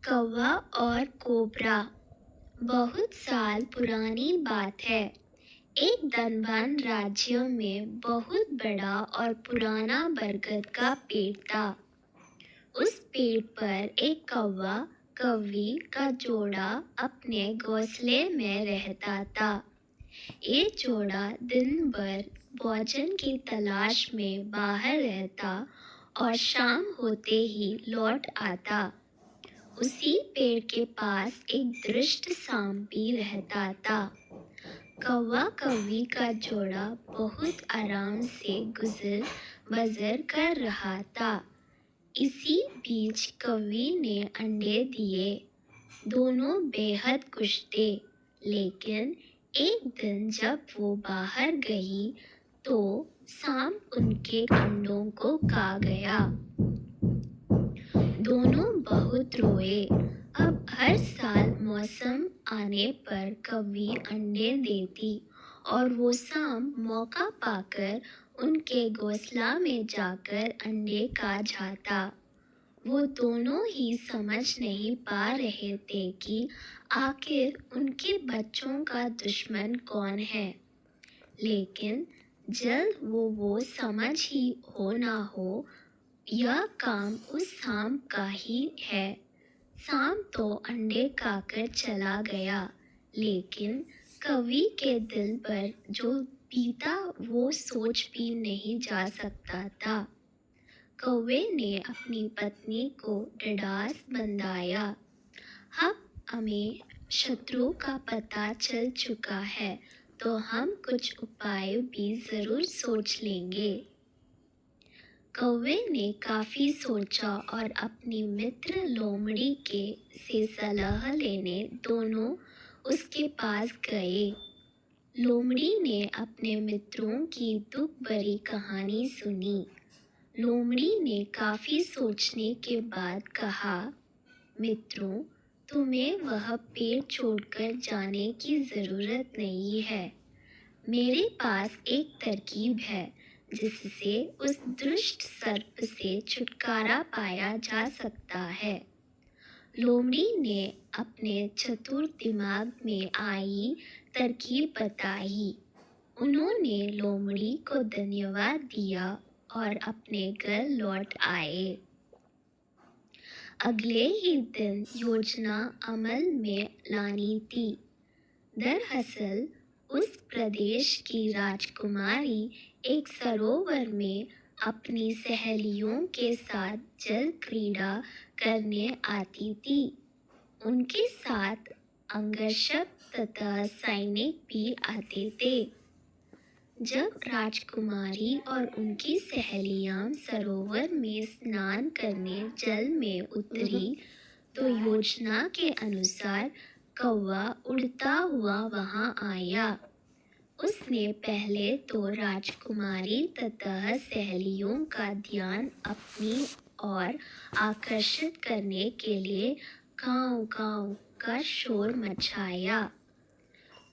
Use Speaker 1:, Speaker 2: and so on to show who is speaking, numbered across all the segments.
Speaker 1: कौवा और कोबरा। बहुत साल पुरानी बात है। एक धनवान राज्य में बहुत बड़ा और पुराना बरगद का पेड़ था। उस पेड़ पर एक कौवा कौवी का जोड़ा अपने घोंसले में रहता था। ये जोड़ा दिन भर भोजन की तलाश में बाहर रहता और शाम होते ही लौट आता। उसी पेड़ के पास एक दुष्ट सांप भी रहता था। कौवा कौवी का जोड़ा बहुत आराम से गुजर बसर कर रहा था। इसी बीच कौवी ने अंडे दिए। दोनों बेहद खुश थे, लेकिन एक दिन जब वो बाहर गई तो सांप उनके अंडों को खा गया। दोनों बहुत रोए। अब हर साल मौसम आने पर कौवी अंडे देती और वो सांप मौका पाकर उनके घोंसला में जाकर अंडे खा जाता। वो दोनों ही समझ नहीं पा रहे थे कि आखिर उनके बच्चों का दुश्मन कौन है। लेकिन जल्द वो समझ ही हो ना हो, यह काम उस सांप का ही है। सांप तो अंडे खाकर चला गया, लेकिन कौवी के दिल पर जो बीता वो सोच भी नहीं जा सकता था। कौवे ने अपनी पत्नी को ढाढ़स बंधाया। अब हमें शत्रु का पता चल चुका है, तो हम कुछ उपाय भी जरूर सोच लेंगे। कौवे ने काफी सोचा और अपनी मित्र लोमड़ी से सलाह लेने दोनों उसके पास गए। लोमड़ी ने अपने मित्रों की दुख भरी कहानी सुनी। लोमड़ी ने काफी सोचने के बाद कहा, मित्रों, तुम्हें वह पेड़ छोड़कर जाने की जरूरत नहीं है। मेरे पास एक तरकीब है जिससे उस दुष्ट सर्प से छुटकारा पाया जा सकता है। लोमड़ी ने अपने चतुर दिमाग में आई तरकीब बताई। उन्होंने लोमड़ी को धन्यवाद दिया और अपने घर लौट आए। अगले ही दिन योजना अमल में लानी थी। दरअसल उस प्रदेश की राजकुमारी एक सरोवर में अपनी सहेलियों के साथ जल क्रीड़ा करने आती थी। उनके साथ अंगरक्षक तथा सैनिक भी आते थे। जब राजकुमारी और उनकी सहेलियां सरोवर में स्नान करने जल में उतरी तो योजना के अनुसार कौवा उड़ता हुआ वहां आया। उसने पहले तो राजकुमारी तथा सहेलियों का ध्यान अपनी ओर आकर्षित करने के लिए काऊ काऊ का शोर मचाया।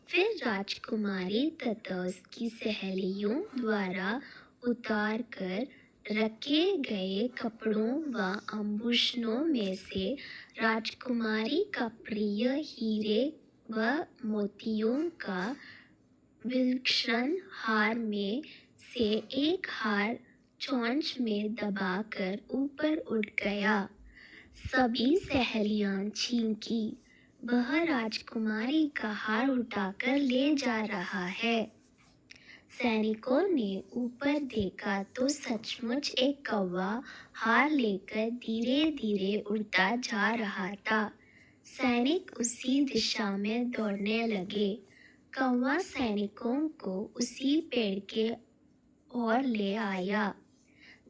Speaker 1: फिर राजकुमारी तथा उसकी सहेलियों द्वारा उतार कर रखे गए कपड़ों व आभूषणों में से राजकुमारी का प्रिय हीरे व मोतियों का विलक्षण हार में से एक हार चोंच में दबाकर ऊपर उठ गया। सभी सहेलियां चींकी, वह राजकुमारी का हार उठाकर ले जा रहा है। सैनिकों ने ऊपर देखा तो सचमुच एक कौवा हार लेकर धीरे धीरे उड़ता जा रहा था। सैनिक उसी दिशा में दौड़ने लगे। कौवा सैनिकों को उसी पेड़ के ओर ले आया।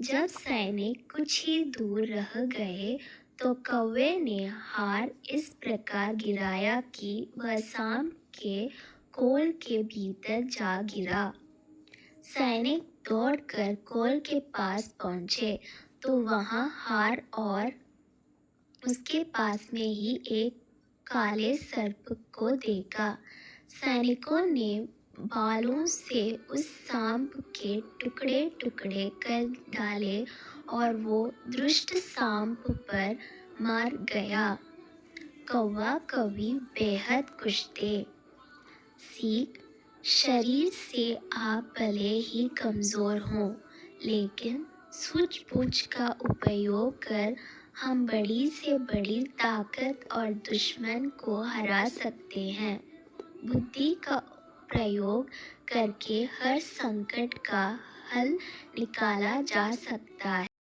Speaker 1: जब सैनिक कुछ ही दूर रह गए तो कौवे ने हार इस प्रकार गिराया कि वह सांप के खोल के भीतर जा गिरा। सैनिक दौड़कर खोल के पास पहुंचे तो वहां हार और उसके पास में ही एक काले सर्प को देखा। सैनिकों ने बालों से उस सांप के टुकड़े टुकड़े कर डाले और वो दुष्ट सांप पर मार गया। कौवा कौवी बेहद खुश थे। सीख, शरीर से आप भले ही कमज़ोर हों, लेकिन सूझबूझ का उपयोग कर हम बड़ी से बड़ी ताकत और दुश्मन को हरा सकते हैं। बुद्धि का प्रयोग करके हर संकट का हल निकाला जा सकता है।